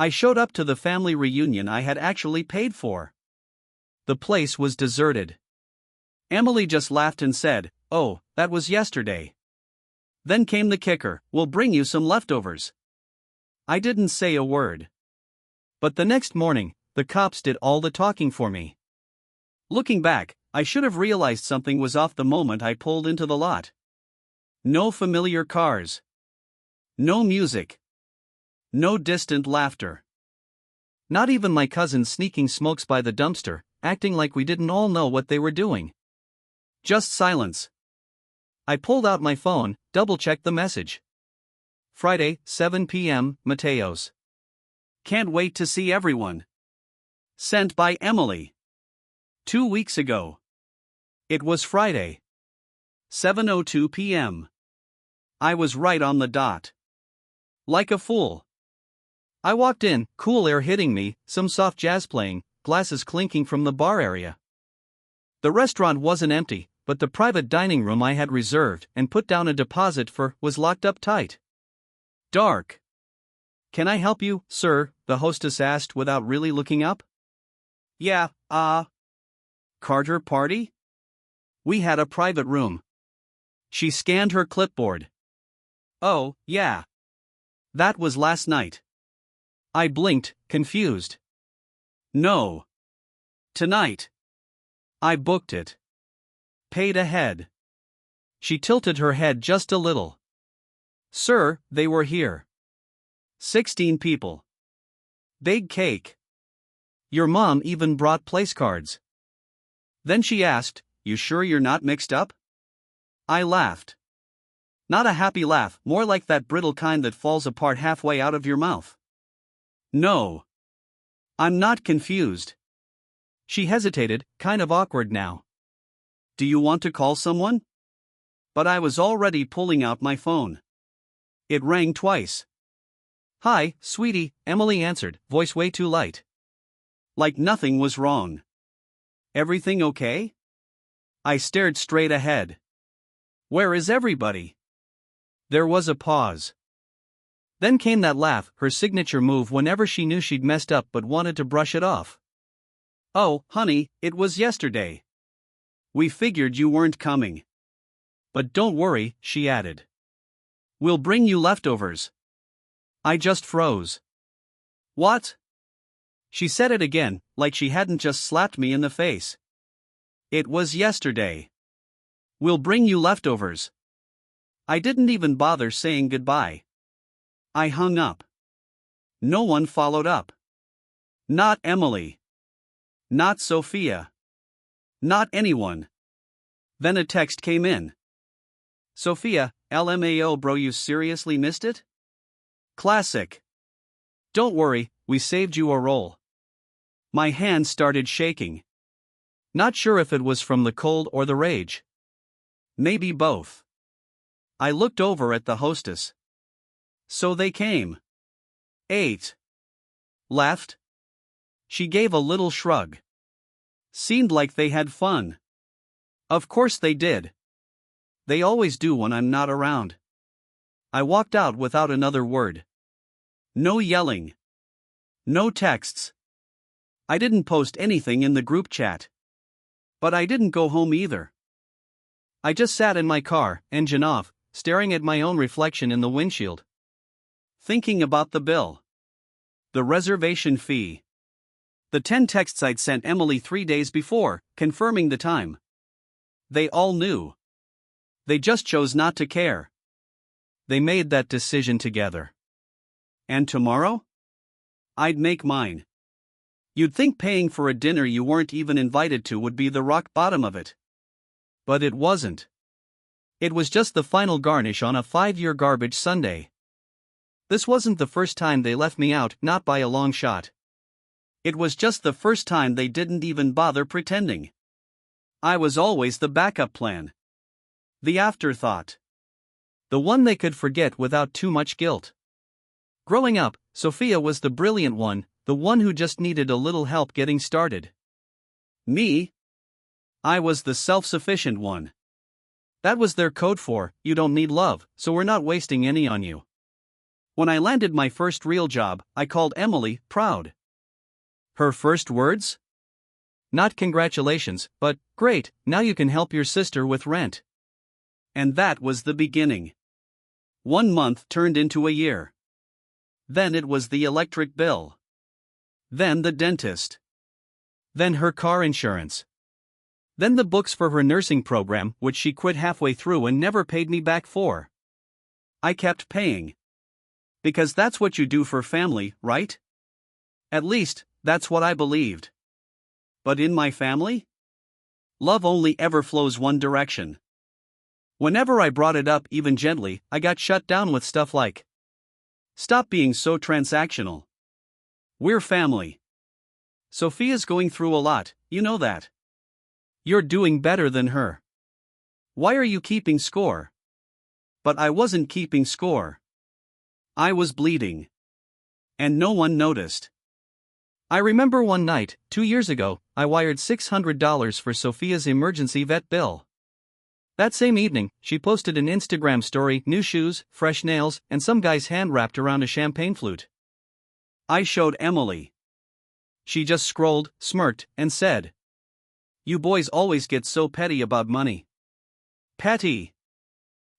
I showed up to the family reunion I had actually paid for. The place was deserted. Emily just laughed and said, "Oh, that was yesterday." Then came the kicker, "We'll bring you some leftovers." I didn't say a word. But the next morning, the cops did all the talking for me. Looking back, I should have realized something was off the moment I pulled into the lot. No familiar cars. No music. No distant laughter. Not even my cousins sneaking smokes by the dumpster, acting like we didn't all know what they were doing. Just silence. I pulled out my phone, double-checked the message. Friday, 7 p.m., Mateos. Can't wait to see everyone. Sent by Emily. 2 weeks ago. It was Friday. 7:02 p.m. I was right on the dot. Like a fool. I walked in, cool air hitting me, some soft jazz playing, glasses clinking from the bar area. The restaurant wasn't empty, but the private dining room I had reserved and put down a deposit for was locked up tight. Dark. "Can I help you, sir?" the hostess asked without really looking up. "Yeah, Carter party?" "We had a private room." She scanned her clipboard. "Oh, yeah. That was last night." I blinked, confused. "No. Tonight. I booked it. Paid ahead." She tilted her head just a little. "Sir, they were here. 16 people. Big cake. Your mom even brought place cards." Then she asked, "You sure you're not mixed up?" I laughed. Not a happy laugh, more like that brittle kind that falls apart halfway out of your mouth. "No. I'm not confused." She hesitated, kind of awkward now. "Do you want to call someone?" But I was already pulling out my phone. It rang twice. "Hi, sweetie," Emily answered, voice way too light. Like nothing was wrong. "Everything okay?" I stared straight ahead. "Where is everybody?" There was a pause. Then came that laugh, her signature move whenever she knew she'd messed up but wanted to brush it off. "Oh, honey, it was yesterday. We figured you weren't coming. But don't worry," she added. "We'll bring you leftovers." I just froze. "What?" She said it again, like she hadn't just slapped me in the face. "It was yesterday. We'll bring you leftovers." I didn't even bother saying goodbye. I hung up. No one followed up. Not Emily. Not Sophia. Not anyone. Then a text came in. "Sophia, LMAO bro, you seriously missed it? Classic. Don't worry, we saved you a roll." My hand started shaking. Not sure if it was from the cold or the rage. Maybe both. I looked over at the hostess. "So they came. Ate. Left?" She gave a little shrug. "Seemed like they had fun." "Of course they did. They always do when I'm not around." I walked out without another word. No yelling. No texts. I didn't post anything in the group chat. But I didn't go home either. I just sat in my car, engine off, staring at my own reflection in the windshield. Thinking about the bill. The reservation fee. The 10 texts I'd sent Emily 3 days before, confirming the time. They all knew. They just chose not to care. They made that decision together. And tomorrow? I'd make mine. You'd think paying for a dinner you weren't even invited to would be the rock bottom of it. But it wasn't. It was just the final garnish on a 5-year garbage sundae. This wasn't the first time they left me out, not by a long shot. It was just the first time they didn't even bother pretending. I was always the backup plan. The afterthought. The one they could forget without too much guilt. Growing up, Sophia was the brilliant one, the one who just needed a little help getting started. Me? I was the self-sufficient one. That was their code for, "You don't need love, so we're not wasting any on you." When I landed my first real job, I called Emily proud. Her first words? Not congratulations, but, great, now you can help your sister with rent. And that was the beginning. 1 month turned into a year. Then it was the electric bill. Then the dentist. Then her car insurance. Then the books for her nursing program, which she quit halfway through and never paid me back for. I kept paying. Because that's what you do for family, right? At least, that's what I believed. But in my family? Love only ever flows one direction. Whenever I brought it up even gently, I got shut down with stuff like, "Stop being so transactional. We're family. Sophia's going through a lot, you know that. You're doing better than her. Why are you keeping score?" But I wasn't keeping score. I was bleeding. And no one noticed. I remember one night, 2 years ago, I wired $600 for Sophia's emergency vet bill. That same evening, she posted an Instagram story, new shoes, fresh nails, and some guy's hand wrapped around a champagne flute. I showed Emily. She just scrolled, smirked, and said, "You boys always get so petty about money." Petty.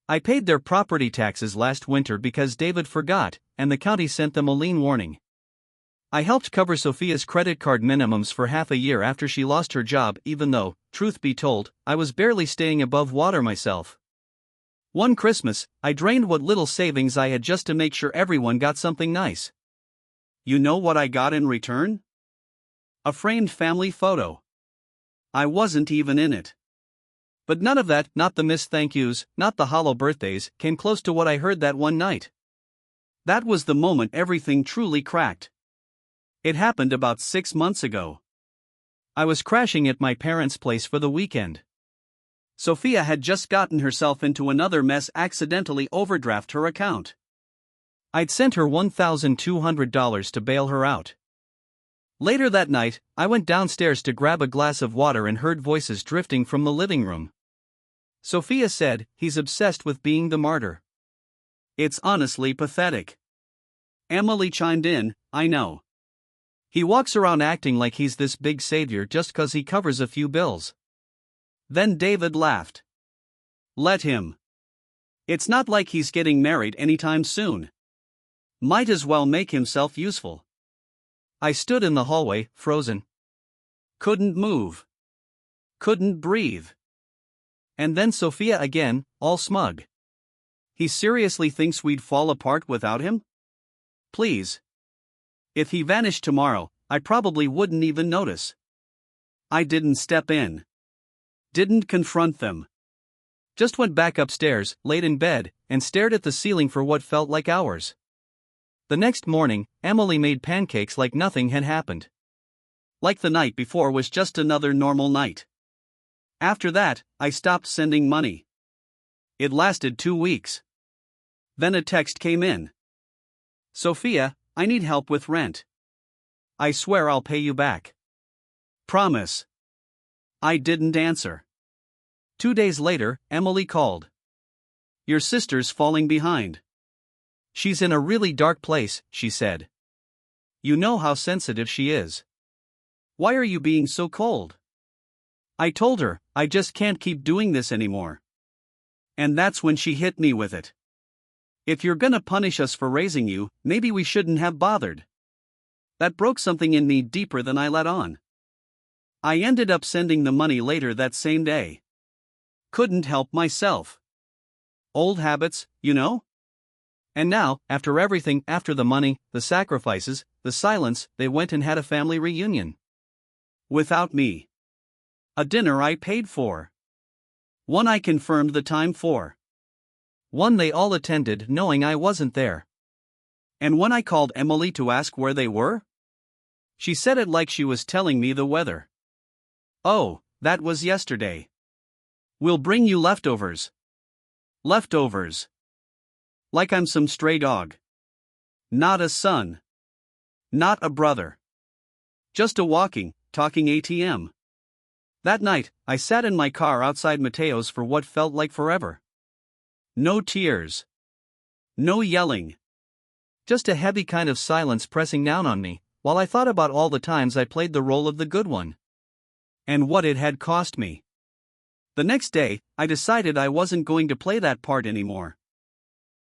I paid their property taxes last winter because David forgot, and the county sent them a lien warning. I helped cover Sophia's credit card minimums for half a year after she lost her job, even though, truth be told, I was barely staying above water myself. One Christmas, I drained what little savings I had just to make sure everyone got something nice. You know what I got in return? A framed family photo. I wasn't even in it. But none of that, not the missed thank yous, not the hollow birthdays, came close to what I heard that one night. That was the moment everything truly cracked. It happened about 6 months ago. I was crashing at my parents' place for the weekend. Sophia had just gotten herself into another mess, accidentally overdraft her account. I'd sent her $1,200 to bail her out. Later that night, I went downstairs to grab a glass of water and heard voices drifting from the living room. Sophia said, "He's obsessed with being the martyr." It's honestly pathetic. Emily chimed in, "I know. He walks around acting like he's this big savior just 'cause he covers a few bills." Then David laughed. Let him. It's not like he's getting married anytime soon. Might as well make himself useful. I stood in the hallway, frozen. Couldn't move. Couldn't breathe. And then Sophia again, all smug. He seriously thinks we'd fall apart without him? Please. If he vanished tomorrow, I probably wouldn't even notice. I didn't step in. Didn't confront them. Just went back upstairs, laid in bed, and stared at the ceiling for what felt like hours. The next morning, Emily made pancakes like nothing had happened. Like the night before was just another normal night. After that, I stopped sending money. It lasted 2 weeks. Then a text came in. "Sophia, I need help with rent. I swear I'll pay you back. Promise." I didn't answer. 2 days later, Emily called. "Your sister's falling behind. She's in a really dark place," she said. "You know how sensitive she is. Why are you being so cold?" I told her, "I just can't keep doing this anymore." And that's when she hit me with it. "If you're gonna punish us for raising you, maybe we shouldn't have bothered." That broke something in me deeper than I let on. I ended up sending the money later that same day. Couldn't help myself. Old habits, you know? And now, after everything, after the money, the sacrifices, the silence, they went and had a family reunion. Without me. A dinner I paid for. One I confirmed the time for. One they all attended knowing I wasn't there. And when I called Emily to ask where they were, she said it like she was telling me the weather. "Oh, that was yesterday. We'll bring you leftovers." Leftovers. Like I'm some stray dog. Not a son. Not a brother. Just a walking, talking ATM. That night, I sat in my car outside Mateo's for what felt like forever. No tears. No yelling. Just a heavy kind of silence pressing down on me, while I thought about all the times I played the role of the good one. And what it had cost me. The next day, I decided I wasn't going to play that part anymore.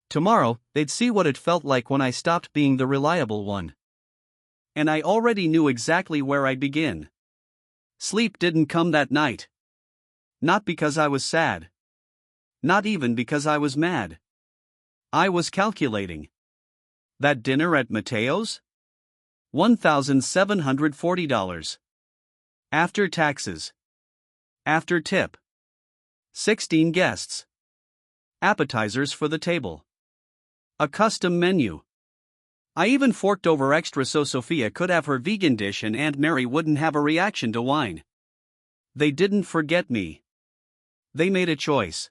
Tomorrow, they'd see what it felt like when I stopped being the reliable one. And I already knew exactly where I'd begin. Sleep didn't come that night. Not because I was sad. Not even because I was mad. I was calculating. That dinner at Mateo's? $1,740. After taxes. After tip. 16 guests. Appetizers for the table. A custom menu. I even forked over extra so Sophia could have her vegan dish and Aunt Mary wouldn't have a reaction to wine. They didn't forget me. They made a choice.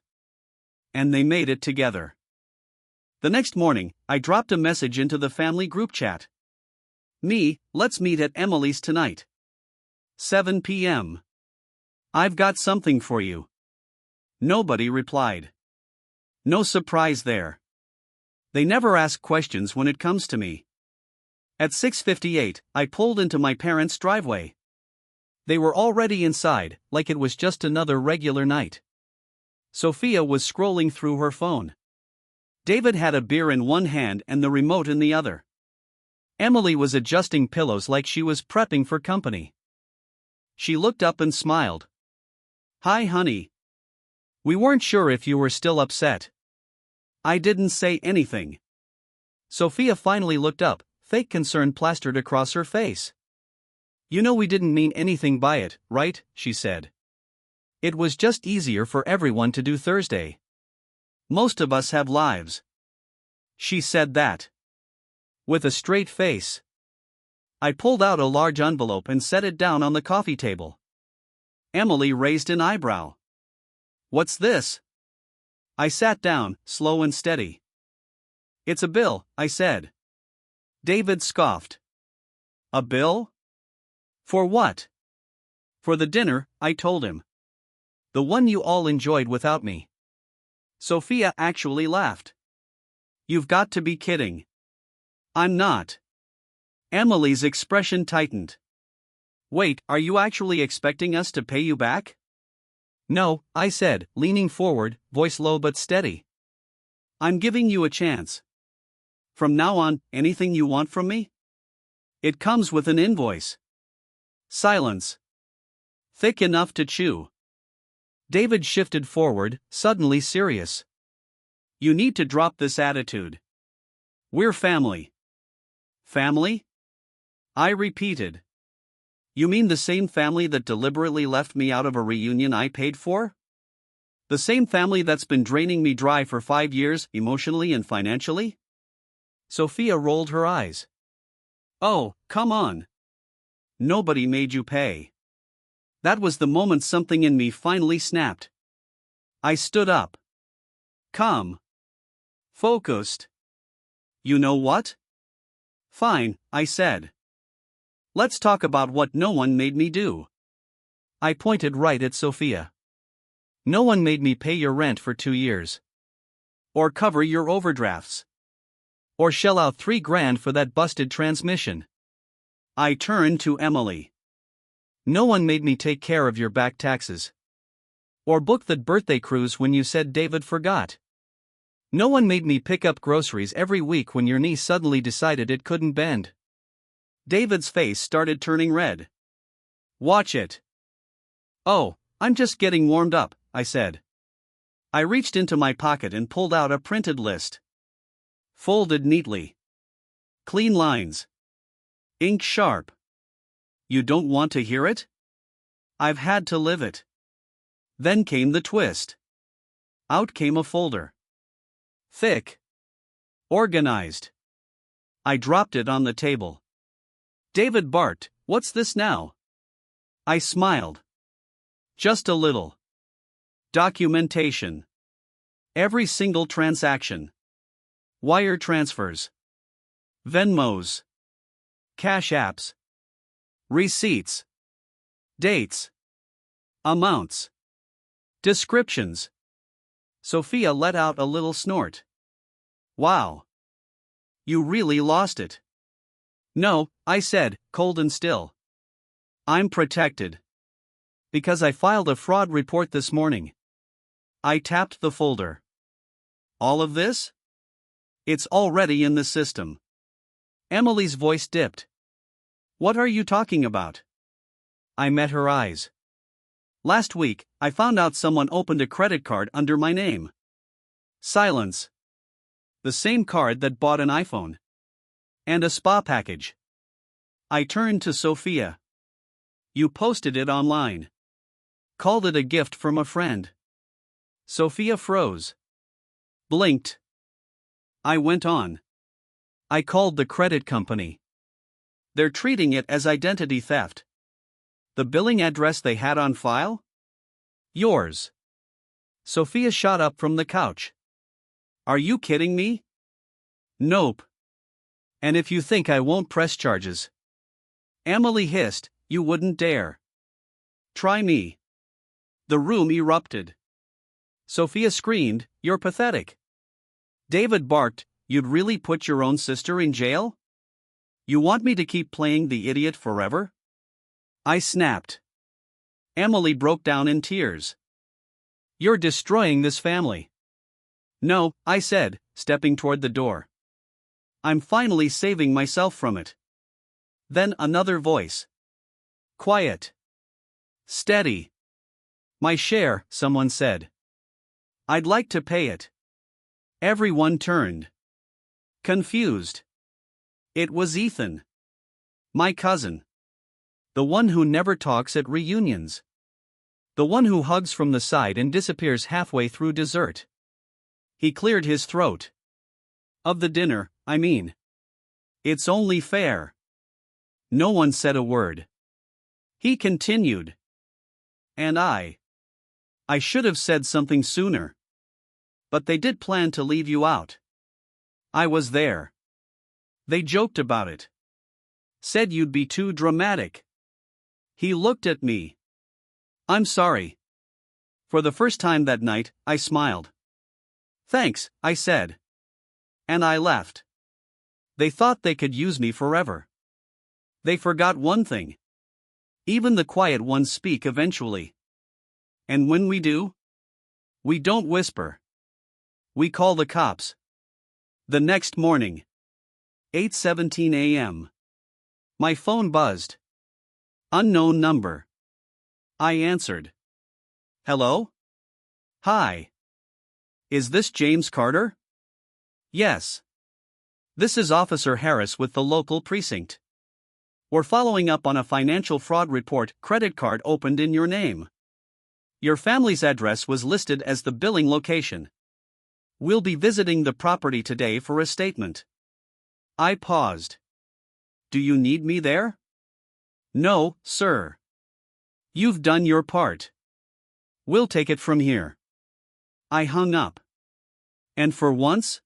And they made it together. The next morning, I dropped a message into the family group chat. Let's meet at Emily's tonight. 7 p.m. I've got something for you. Nobody replied. No surprise there. They never ask questions when it comes to me. At 6:58, I pulled into my parents' driveway. They were already inside, like it was just another regular night. Sophia was scrolling through her phone. David had a beer in one hand and the remote in the other. Emily was adjusting pillows like she was prepping for company. She looked up and smiled. Hi, honey. We weren't sure if you were still upset. I didn't say anything. Sophia finally looked up, fake concern plastered across her face. You know we didn't mean anything by it, right? She said. It was just easier for everyone to do Thursday. Most of us have lives. She said that. With a straight face. I pulled out a large envelope and set it down on the coffee table. Emily raised an eyebrow. What's this? I sat down, slow and steady. It's a bill, I said. David scoffed. A bill? For what? For the dinner, I told him. The one you all enjoyed without me. Sophia actually laughed. You've got to be kidding. I'm not. Emily's expression tightened. Wait, are you actually expecting us to pay you back? No, I said, leaning forward, voice low but steady. I'm giving you a chance. From now on, anything you want from me? It comes with an invoice. Silence. Thick enough to chew. David shifted forward, suddenly serious. You need to drop this attitude. We're family. Family? I repeated. You mean the same family that deliberately left me out of a reunion I paid for? The same family that's been draining me dry for 5 years, emotionally and financially? Sophia rolled her eyes. Oh, come on. Nobody made you pay. That was the moment something in me finally snapped. I stood up. Calm. Focused. You know what? Fine, I said. Let's talk about what no one made me do. I pointed right at Sophia. No one made me pay your rent for 2 years. Or cover your overdrafts. Or shell out $3,000 for that busted transmission. I turned to Emily. No one made me take care of your back taxes. Or book that birthday cruise when you said David forgot. No one made me pick up groceries every week when your knee suddenly decided it couldn't bend. David's face started turning red. Watch it. Oh, I'm just getting warmed up, I said. I reached into my pocket and pulled out a printed list. Folded neatly. Clean lines. Ink sharp. You don't want to hear it? I've had to live it. Then came the twist. Out came a folder. Thick. Organized. I dropped it on the table. David barked, "What's this now?" I smiled. Just a little. Documentation. Every single transaction. Wire transfers. Venmos. Cash apps. Receipts. Dates. Amounts. Descriptions. Sophia let out a little snort. Wow. You really lost it. No, I said, cold and still. I'm protected. Because I filed a fraud report this morning. I tapped the folder. All of this? It's already in the system. Emily's voice dipped. What are you talking about? I met her eyes. Last week, I found out someone opened a credit card under my name. Silence. The same card that bought an iPhone. And a spa package. I turned to Sophia. You posted it online. Called it a gift from a friend. Sophia froze. Blinked. I went on. I called the credit company. They're treating it as identity theft. The billing address they had on file? Yours. Sophia shot up from the couch. Are you kidding me? Nope. And if you think I won't press charges. Emily hissed, you wouldn't dare. Try me. The room erupted. Sophia screamed, you're pathetic. David barked, you'd really put your own sister in jail? You want me to keep playing the idiot forever? I snapped. Emily broke down in tears. You're destroying this family. No, I said, stepping toward the door. I'm finally saving myself from it. Then another voice. Quiet. Steady. My share, someone said. I'd like to pay it. Everyone turned. Confused. It was Ethan. My cousin. The one who never talks at reunions. The one who hugs from the side and disappears halfway through dessert. He cleared his throat. Of the dinner, I mean. It's only fair. No one said a word. He continued. And I should have said something sooner. But they did plan to leave you out. I was there. They joked about it. Said you'd be too dramatic. He looked at me. I'm sorry. For the first time that night, I smiled. Thanks, I said. And I left. They thought they could use me forever. They forgot one thing. Even the quiet ones speak eventually. And when we do, we don't whisper. We call the cops. The next morning. 8:17 a.m. My phone buzzed. Unknown number. I answered. Hello? Hi. Is this James Carter? Yes. This is Officer Harris with the local precinct. We're following up on a financial fraud report, credit card opened in your name. Your family's address was listed as the billing location. We'll be visiting the property today for a statement. I paused. Do you need me there? No, sir. You've done your part. We'll take it from here. I hung up. And for once,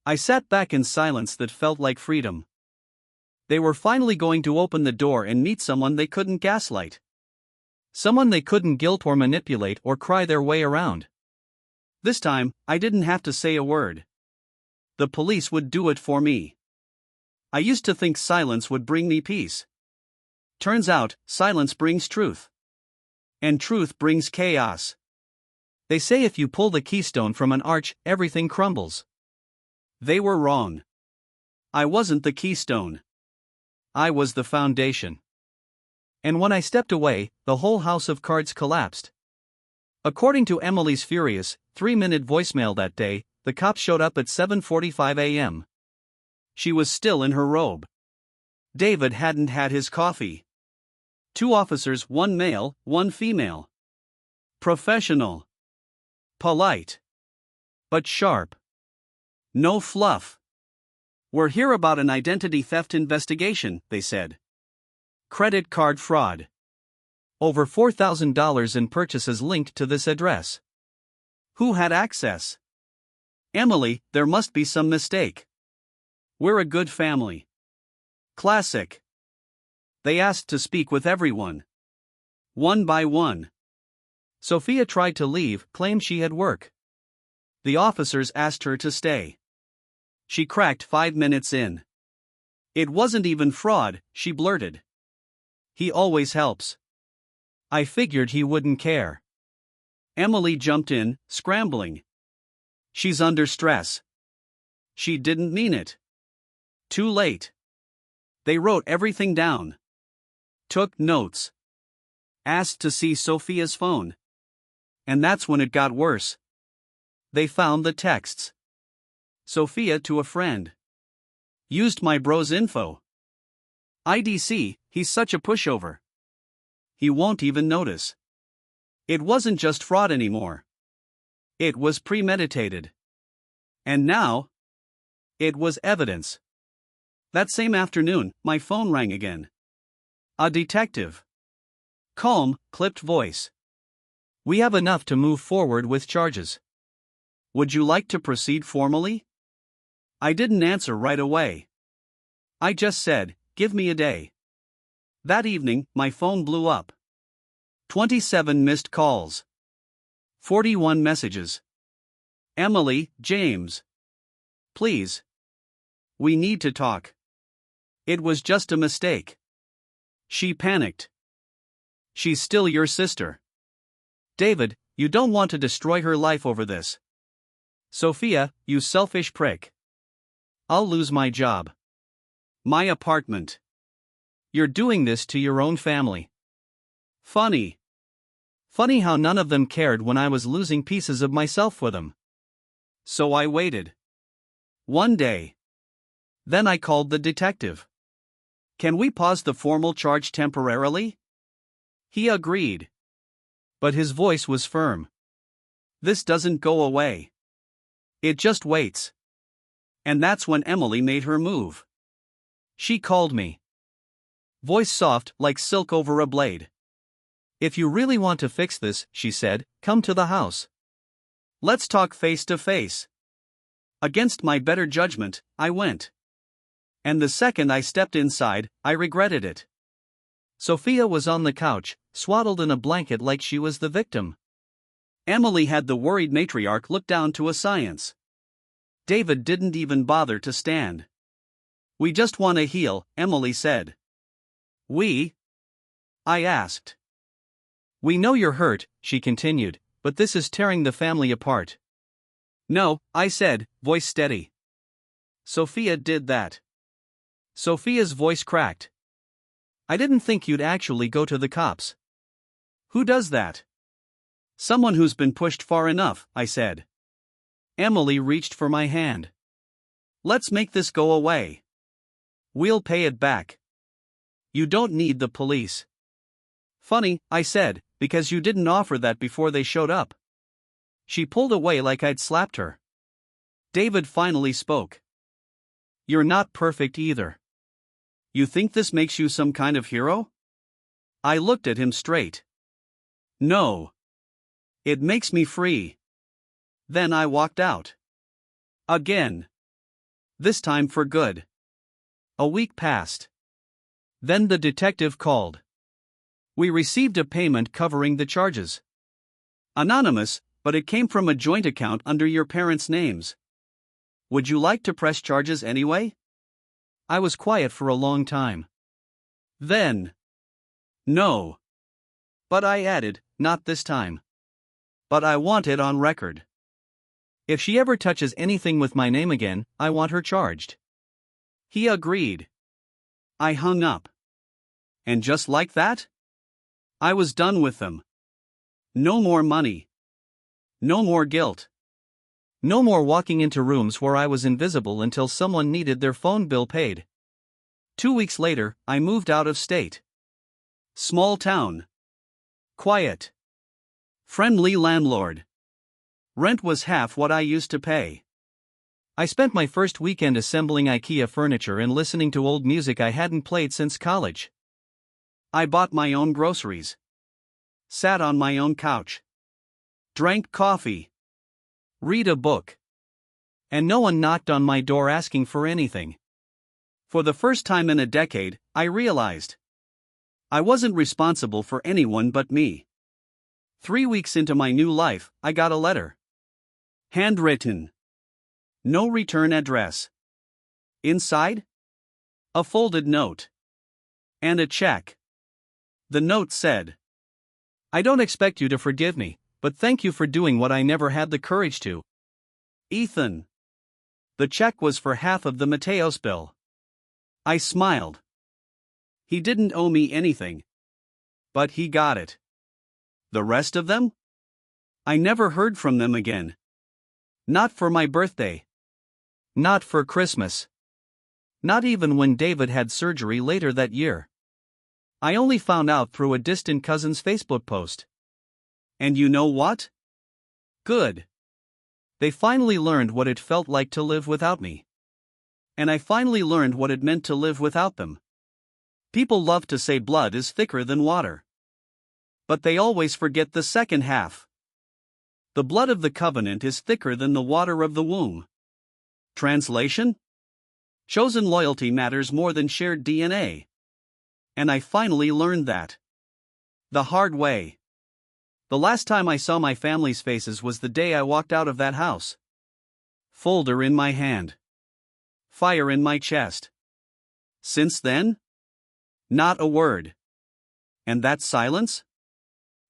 I sat back in silence that felt like freedom. They were finally going to open the door and meet someone they couldn't gaslight. Someone they couldn't guilt or manipulate or cry their way around. This time, I didn't have to say a word. The police would do it for me. I used to think silence would bring me peace. Turns out, silence brings truth. And truth brings chaos. They say if you pull the keystone from an arch, everything crumbles. They were wrong. I wasn't the keystone. I was the foundation. And when I stepped away, the whole house of cards collapsed. According to Emily's furious, 3-minute voicemail that day, the cops showed up at 7:45 a.m. She was still in her robe. David hadn't had his coffee. 2 officers, 1 male, 1 female. Professional. Polite. But sharp. No fluff. We're here about an identity theft investigation, they said. Credit card fraud. Over $4,000 in purchases linked to this address. Who had access? Emily, there must be some mistake. We're a good family. Classic. They asked to speak with everyone. One by one. Sophia tried to leave, claimed she had work. The officers asked her to stay. She cracked 5 minutes in. It wasn't even fraud, she blurted. He always helps. I figured he wouldn't care. Emily jumped in, scrambling. She's under stress. She didn't mean it. Too late. They wrote everything down. Took notes. Asked to see Sophia's phone. And that's when it got worse. They found the texts. Sophia to a friend. Used my bro's info. IDC, he's such a pushover. He won't even notice. It wasn't just fraud anymore. It was premeditated. And now, it was evidence. That same afternoon, my phone rang again. A detective. Calm, clipped voice. We have enough to move forward with charges. Would you like to proceed formally? I didn't answer right away. I just said, give me a day. That evening, my phone blew up. 27 missed calls. 41 messages. Emily, James. Please. We need to talk. It was just a mistake. She panicked. She's still your sister. David, you don't want to destroy her life over this. Sophia, you selfish prick. I'll lose my job. My apartment. You're doing this to your own family. Funny. Funny how none of them cared when I was losing pieces of myself for them. So I waited. One day. Then I called the detective. Can we pause the formal charge temporarily? He agreed. But his voice was firm. This doesn't go away. It just waits. And that's when Emily made her move. She called me. Voice soft like silk over a blade. If you really want to fix this, she said, come to the house. Let's talk face to face. Against my better judgment, I went. And the second I stepped inside, I regretted it. Sophia was on the couch, swaddled in a blanket like she was the victim. Emily had the worried matriarch look down to a science. David didn't even bother to stand. We just want to heal, Emily said. We? I asked. We know you're hurt, she continued, but this is tearing the family apart. No, I said, voice steady. Sophia did that. Sophia's voice cracked. I didn't think you'd actually go to the cops. Who does that? Someone who's been pushed far enough, I said. Emily reached for my hand. Let's make this go away. We'll pay it back. You don't need the police. Funny, I said, because you didn't offer that before they showed up. She pulled away like I'd slapped her. David finally spoke. You're not perfect either. You think this makes you some kind of hero? I looked at him straight. No. It makes me free. Then I walked out. Again. This time for good. A week passed. Then the detective called. We received a payment covering the charges. Anonymous, but it came from a joint account under your parents' names. Would you like to press charges anyway? I was quiet for a long time. Then. No. But I added, not this time. But I want it on record. If she ever touches anything with my name again, I want her charged. He agreed. I hung up. And just like that? I was done with them. No more money. No more guilt. No more walking into rooms where I was invisible until someone needed their phone bill paid. 2 weeks later, I moved out of state. Small town. Quiet. Friendly landlord. Rent was half what I used to pay. I spent my first weekend assembling IKEA furniture and listening to old music I hadn't played since college. I bought my own groceries. Sat on my own couch. Drank coffee. Read a book. And no one knocked on my door asking for anything. For the first time in a decade, I realized I wasn't responsible for anyone but me. 3 weeks into my new life, I got a letter. Handwritten. No return address. Inside? A folded note. And a check. The note said, "I don't expect you to forgive me, but thank you for doing what I never had the courage to. Ethan." The check was for half of the Mateos bill. I smiled. He didn't owe me anything. But he got it. The rest of them? I never heard from them again. Not for my birthday. Not for Christmas. Not even when David had surgery later that year. I only found out through a distant cousin's Facebook post. And you know what? Good. They finally learned what it felt like to live without me. And I finally learned what it meant to live without them. People love to say blood is thicker than water. But they always forget the second half. The blood of the covenant is thicker than the water of the womb. Translation? Chosen loyalty matters more than shared DNA. And I finally learned that. The hard way. The last time I saw my family's faces was the day I walked out of that house. Folder in my hand. Fire in my chest. Since then? Not a word. And that silence?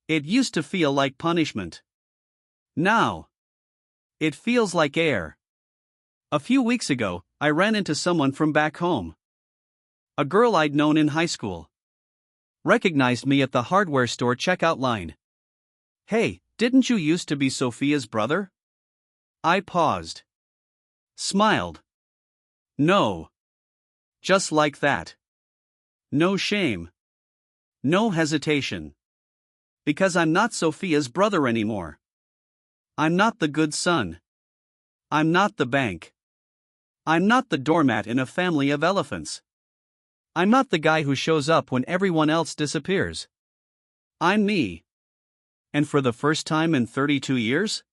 It used to feel like punishment. Now, it feels like air. A few weeks ago, I ran into someone from back home. A girl I'd known in high school. Recognized me at the hardware store checkout line. "Hey, didn't you used to be Sophia's brother?" I paused. Smiled. No. Just like that. No shame. No hesitation. Because I'm not Sophia's brother anymore. I'm not the good son. I'm not the bank. I'm not the doormat in a family of elephants. I'm not the guy who shows up when everyone else disappears. I'm me. And for the first time in 32 years?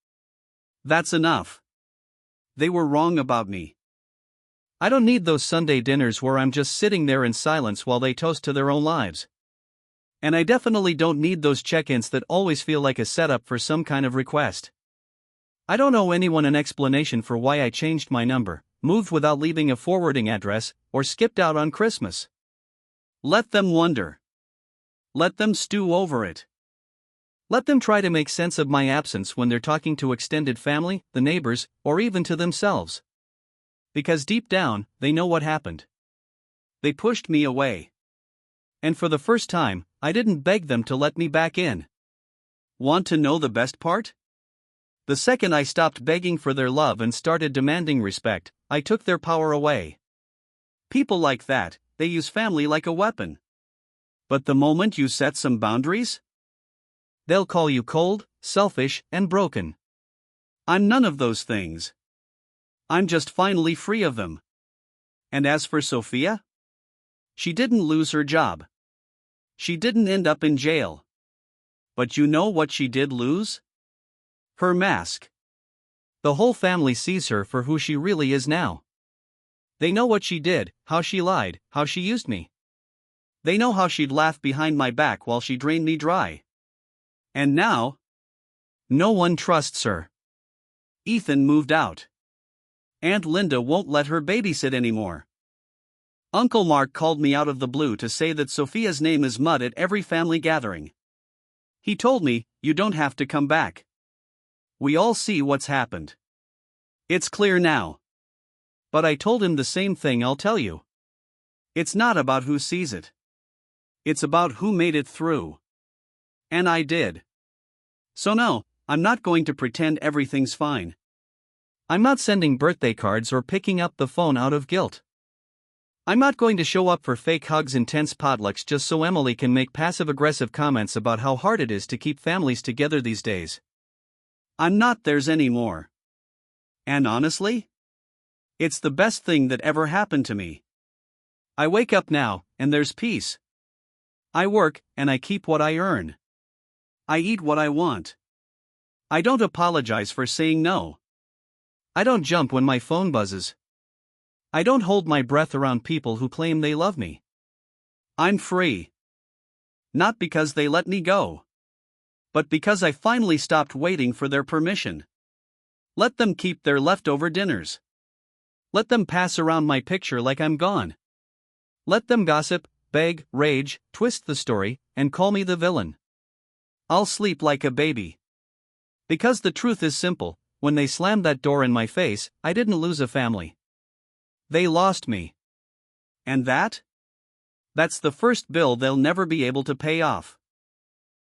That's enough. They were wrong about me. I don't need those Sunday dinners where I'm just sitting there in silence while they toast to their own lives. And I definitely don't need those check-ins that always feel like a setup for some kind of request. I don't owe anyone an explanation for why I changed my number, moved without leaving a forwarding address, or skipped out on Christmas. Let them wonder. Let them stew over it. Let them try to make sense of my absence when they're talking to extended family, the neighbors, or even to themselves. Because deep down, they know what happened. They pushed me away. And for the first time, I didn't beg them to let me back in. Want to know the best part? The second I stopped begging for their love and started demanding respect, I took their power away. People like that, they use family like a weapon. But the moment you set some boundaries, they'll call you cold, selfish, and broken. I'm none of those things. I'm just finally free of them. And as for Sophia? She didn't lose her job. She didn't end up in jail. But you know what she did lose? Her mask. The whole family sees her for who she really is now. They know what she did, how she lied, how she used me. They know how she'd laugh behind my back while she drained me dry. And now, no one trusts her. Ethan moved out. Aunt Linda won't let her babysit anymore. Uncle Mark called me out of the blue to say that Sophia's name is mud at every family gathering. He told me, "You don't have to come back. We all see what's happened. It's clear now." But I told him the same thing I'll tell you. It's not about who sees it. It's about who made it through. And I did. So no, I'm not going to pretend everything's fine. I'm not sending birthday cards or picking up the phone out of guilt. I'm not going to show up for fake hugs and tense potlucks just so Emily can make passive-aggressive comments about how hard it is to keep families together these days. I'm not theirs anymore. And honestly, it's the best thing that ever happened to me. I wake up now, and there's peace. I work, and I keep what I earn. I eat what I want. I don't apologize for saying no. I don't jump when my phone buzzes. I don't hold my breath around people who claim they love me. I'm free. Not because they let me go, but because I finally stopped waiting for their permission. Let them keep their leftover dinners. Let them pass around my picture like I'm gone. Let them gossip, beg, rage, twist the story, and call me the villain. I'll sleep like a baby. Because the truth is simple, when they slammed that door in my face, I didn't lose a family. They lost me. And that? That's the first bill they'll never be able to pay off.